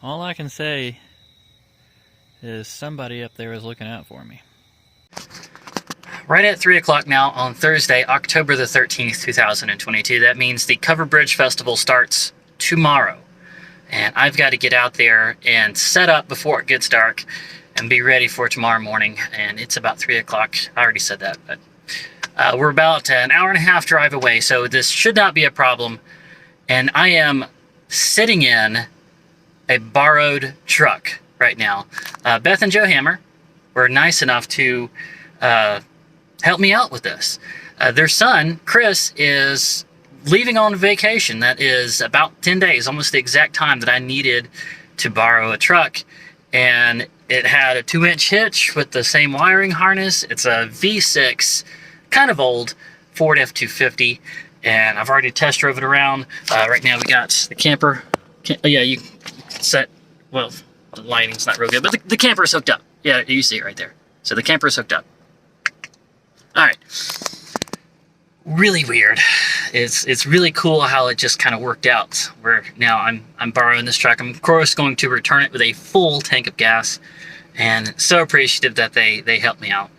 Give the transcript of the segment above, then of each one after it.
all I can say is somebody up there is looking out for me. Right at 3 o'clock now on Thursday, October the 13th, 2022. That means the Covered Bridge Festival starts tomorrow. And I've got to get out there and set up before it gets dark and be ready for tomorrow morning. And it's about 3 o'clock. I already said that, but we're about an hour and a half drive away, so this should not be a problem. And I am sitting in a borrowed truck right now. Beth and Joe Hammer were nice enough to help me out with this. Their son, Chris, is leaving on vacation. That is about 10 days, almost the exact time that I needed to borrow a truck. And it had a 2-inch hitch with the same wiring harness. It's a V6, kind of old, Ford F-250. And I've already test drove it around. Right now we got the camper. Yeah, you set, well, the lighting's not real good, but the camper is hooked up. Yeah, you see it right there. So the camper is hooked up. All right. Really weird. It's really cool how it just kind of worked out. Where now I'm borrowing this truck. I'm of course going to return it with a full tank of gas, and so appreciative that they helped me out.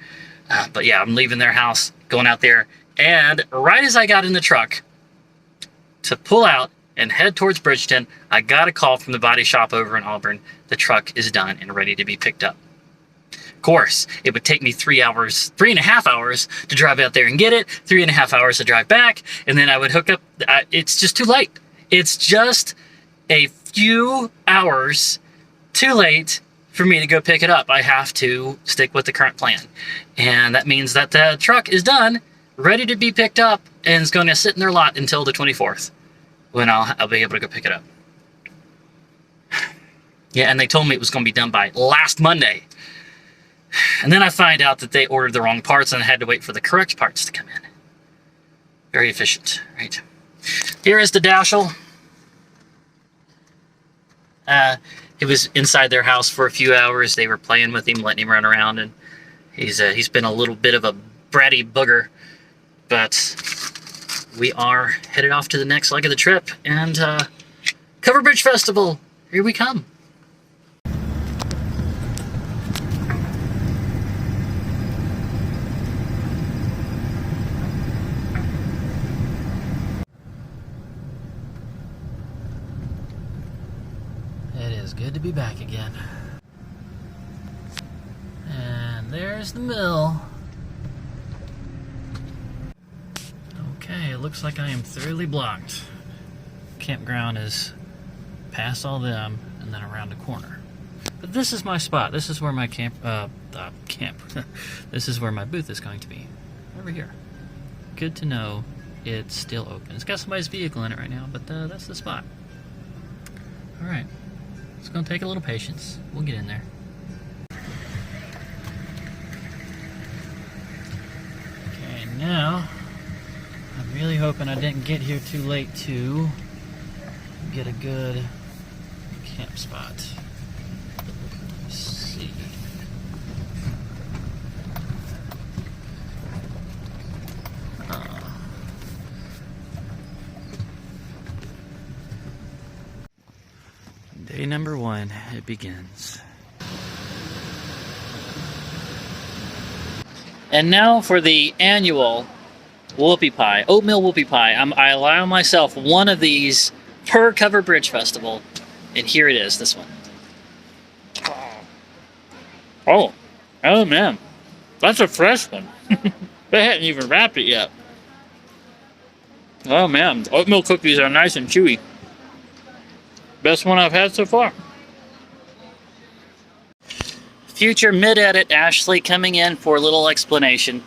But yeah, I'm leaving their house, going out there, and right as I got in the truck to pull out and head towards Bridgeton, I got a call from the body shop over in Auburn. The truck is done and ready to be picked up. Of course, it would take me 3.5 hours to drive out there and get it, 3.5 hours to drive back, and then I would hook up. It's just too late. It's just a few hours too late for me to go pick it up. I have to stick with the current plan. And that means that the truck is done, ready to be picked up, and is going to sit in their lot until the 24th, when I'll be able to go pick it up. Yeah, and they told me it was going to be done by last Monday. And then I find out that they ordered the wrong parts and I had to wait for the correct parts to come in. Very efficient, right? Here is the Dashel. He was inside their house for a few hours. They were playing with him, letting him run around, and he's been a little bit of a bratty booger. But we are headed off to the next leg of the trip, and Covered Bridge Festival, here we come. Good to be back again. And there's the mill. Okay, it looks like I am thoroughly blocked. Campground is past all them and then around the corner. But this is my spot. This is where my this is where my booth is going to be. Over here. Good to know it's still open. It's got somebody's vehicle in it right now, but that's the spot. Alright. It's going to take a little patience. We'll get in there. Okay, now, I'm really hoping I didn't get here too late to get a good camp spot. Let's see. Day number 1, it begins. And now for the annual whoopie pie, oatmeal whoopie pie. I allow myself one of these per Covered Bridge Festival, and here it is, this one. Oh man, that's a fresh one. They hadn't even wrapped it yet. Oh man, oatmeal cookies are nice and chewy. Best one I've had so far. Future mid-edit Ashley coming in for a little explanation.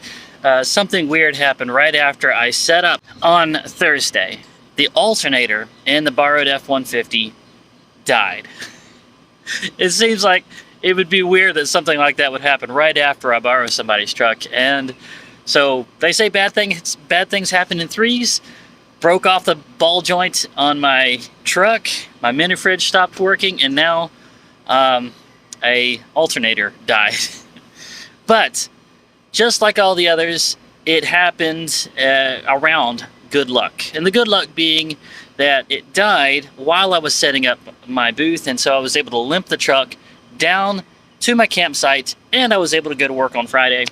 Something weird happened right after I set up on Thursday. The alternator in the borrowed F-150 died. It seems like it would be weird that something like that would happen right after I borrow somebody's truck. And so they say bad things happen in threes. Broke off the ball joint on my truck, my mini fridge stopped working, and now a alternator died. But just like all the others, it happened around good luck. And the good luck being that it died while I was setting up my booth, and so I was able to limp the truck down to my campsite, and I was able to go to work on Friday.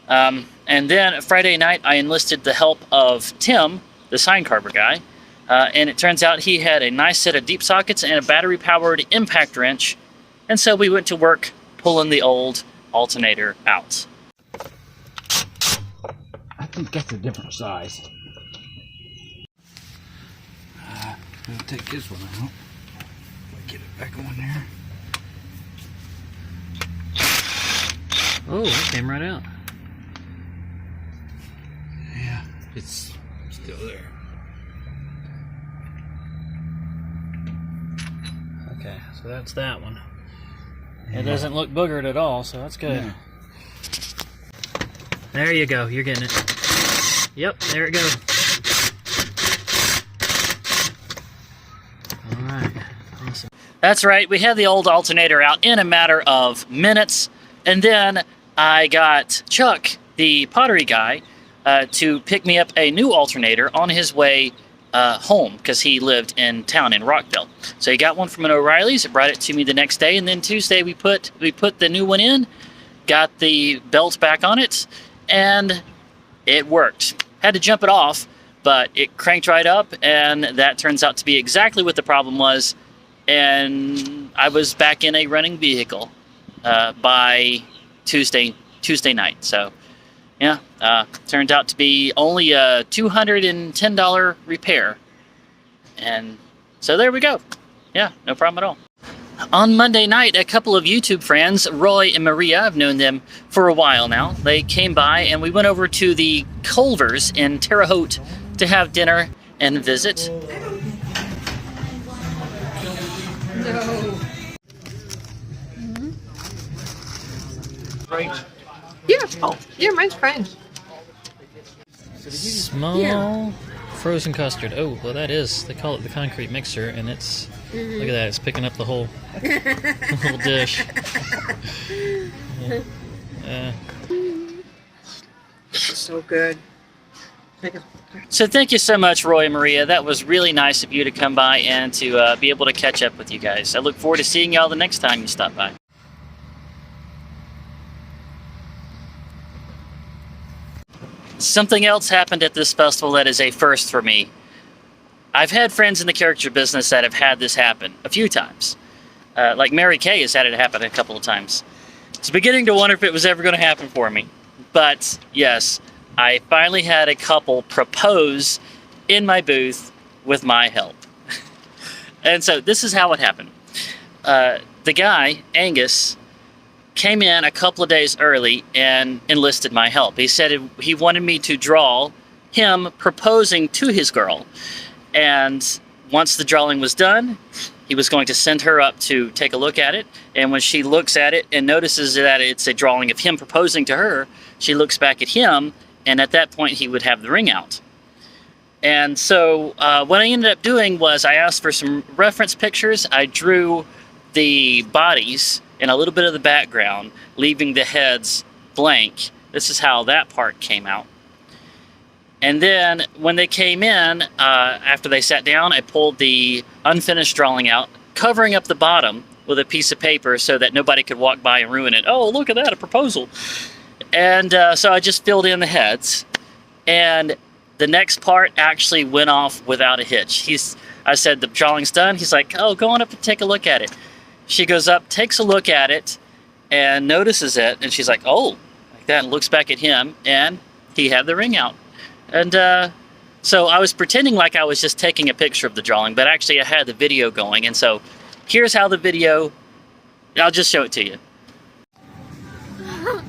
And then Friday night, I enlisted the help of Tim, the sign carver guy, and it turns out he had a nice set of deep sockets and a battery-powered impact wrench, and so we went to work pulling the old alternator out. I think that's a different size. I'll take this one out. Get it back on there. Oh, it came right out. Yeah, it's still there. Okay, so that's that one. It doesn't look boogered at all, so that's good. Yeah. There you go, you're getting it. Yep, there it goes. Alright, awesome. That's right, we had the old alternator out in a matter of minutes, and then I got Chuck, the pottery guy, to pick me up a new alternator on his way home, because he lived in town in Rockville. So he got one from an O'Reilly's, brought it to me the next day, and then Tuesday we put the new one in, got the belt back on it, and it worked. Had to jump it off, but it cranked right up, and that turns out to be exactly what the problem was, and I was back in a running vehicle by Tuesday night. So yeah, turned out to be only a $210 repair, and so there we go. Yeah, no problem at all. On Monday night, a couple of YouTube friends, Roy and Maria, I've known them for a while now, they came by and we went over to the Culvers in Terre Haute to have dinner and visit. No. Right. Yeah. Oh, yeah, mine's fine. Small frozen custard. Oh, well that is, they call it the concrete mixer, and it's, look at that, it's picking up the whole, whole dish. So good. So thank you so much, Roy and Maria. That was really nice of you to come by and to be able to catch up with you guys. I look forward to seeing y'all the next time you stop by. Something else happened at this festival that is a first for me. I've had friends in the caricature business that have had this happen a few times. Like Mary Kay has had it happen a couple of times. It's beginning to wonder if it was ever going to happen for me. But yes, I finally had a couple propose in my booth with my help. And so this is how it happened. The guy, Angus, came in a couple of days early and enlisted my help. He said he wanted me to draw him proposing to his girl. And once the drawing was done, he was going to send her up to take a look at it. And when she looks at it and notices that it's a drawing of him proposing to her, she looks back at him, and at that point he would have the ring out. And so what I ended up doing was I asked for some reference pictures. I drew the bodies and a little bit of the background, leaving the heads blank. This is how that part came out. And then when they came in, after they sat down, I pulled the unfinished drawing out, covering up the bottom with a piece of paper so that nobody could walk by and ruin it. Oh, look at that, a proposal. And so I just filled in the heads. And the next part actually went off without a hitch. I said, the drawing's done. He's like, oh, go on up and take a look at it. She goes up, takes a look at it, and notices it. And she's like, oh, like that, and looks back at him, and he had the ring out. And so I was pretending like I was just taking a picture of the drawing, but actually I had the video going. And so here's how the video, I'll just show it to you. Will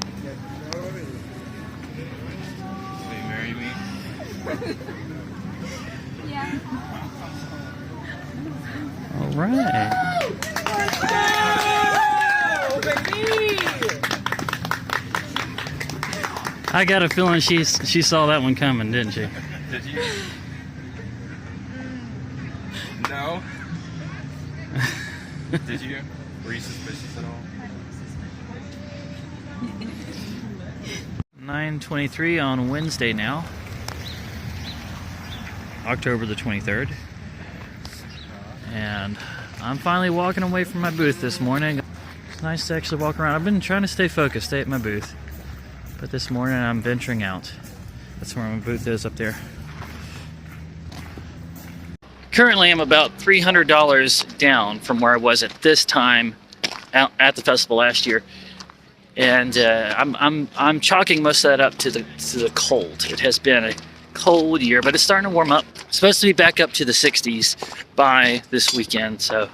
you marry me? Yeah. All right. I got a feeling she saw that one coming, didn't she? Did you? No. Did you? Were you suspicious at all? 9:23 on Wednesday now, October the 23rd. And I'm finally walking away from my booth this morning. It's nice to actually walk around. I've been trying to stay focused, stay at my booth. But this morning I'm venturing out. That's where my booth is, up there. Currently I'm about $300 down from where I was at this time out at the festival last year. And I'm chalking most of that up to the cold. It has been a cold year, but it's starting to warm up. It's supposed to be back up to the 60s by this weekend, so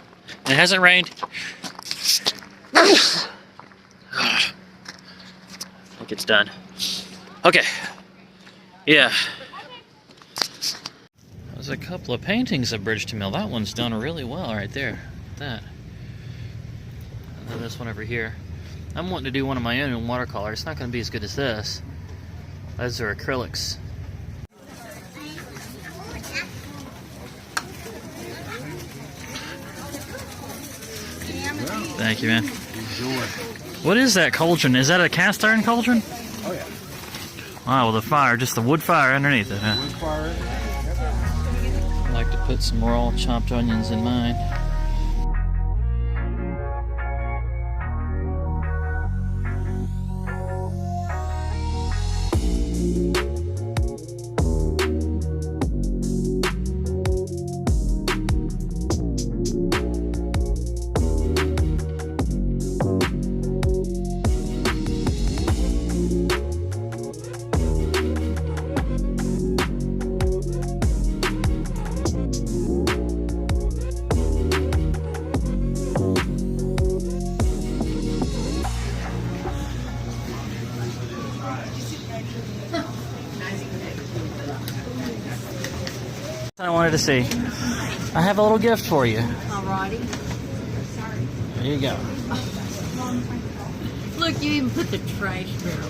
and it hasn't rained. I think it's done. Okay. Yeah. There's a couple of paintings of Bridgeton Mill. That one's done really well right there. That. And then this one over here. I'm wanting to do one of my own in watercolor. It's not going to be as good as this. Those are acrylics. Thank you, man. Enjoy. What is that cauldron? Is that a cast iron cauldron? Oh yeah. Wow, well the fire, just the wood fire underneath it, huh? Wood fire. I like to put some raw chopped onions in mine. I wanted to see. I have a little gift for you. Alrighty. There you go. Look, you even put the trash barrel.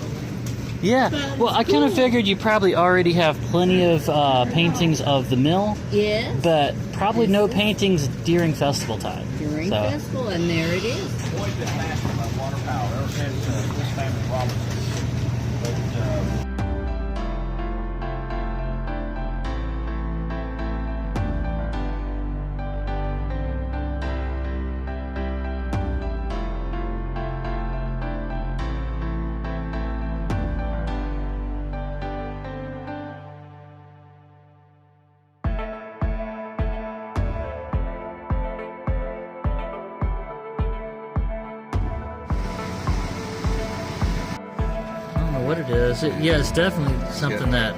Yeah, well, I kind of figured you probably already have plenty of paintings of the mill. Yes. But probably no paintings during festival time. During festival, and there it is. What it is. Yeah, it's definitely something that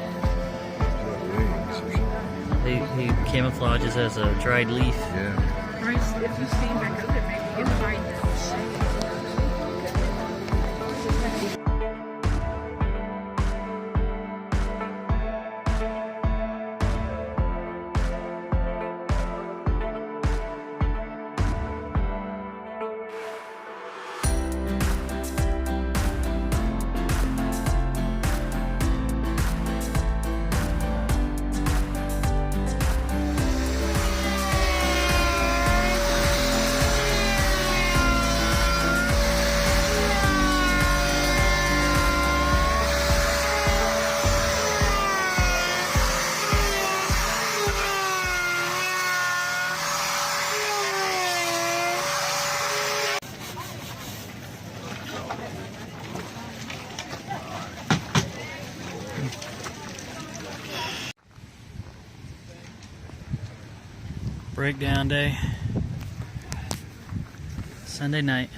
he camouflages as a dried leaf. Yeah. If you stand back over, maybe you can find that. Breakdown day. Sunday night.